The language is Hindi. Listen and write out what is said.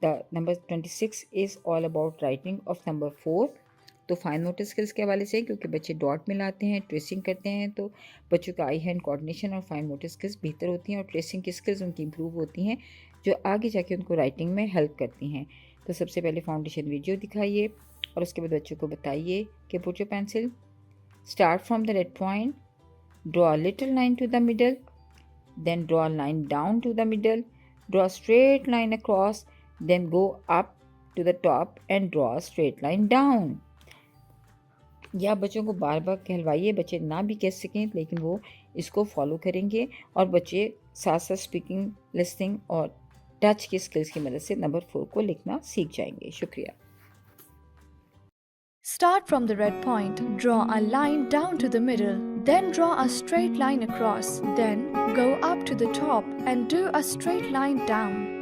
The number 26 is all about writing of number 4। तो फाइन मोटर स्किल्स के हवाले से, क्योंकि बच्चे डॉट मिलाते हैं, ट्रेसिंग करते हैं, तो बच्चों का आई हैंड कोऑर्डिनेशन और फाइन मोटर स्किल्स बेहतर होती हैं और ट्रेसिंग की स्किल्स उनकी इंप्रूव होती हैं, जो आगे जाके उनको राइटिंग में हेल्प करती हैं। तो सबसे पहले फाउंडेशन वीडियो दिखाइए और उसके बाद बच्चों को बताइए कि put your pencil, start from the red point, draw a little line to the middle, then draw a line down to the middle, draw a straight line across, then go up to the top and draw a straight line down। या बच्चों को बार बार कहलवाइए, बच्चे ना भी कह सकें लेकिन वो इसको फॉलो करेंगे और बच्चे साथ साथ स्पीकिंग, लिसनिंग और टच की स्किल्स की मदद से नंबर 4 को लिखना सीख जाएंगे। शुक्रिया। Start from the red point, draw a line down to the middle, then draw a straight line across, then go up to the top and do a straight line down.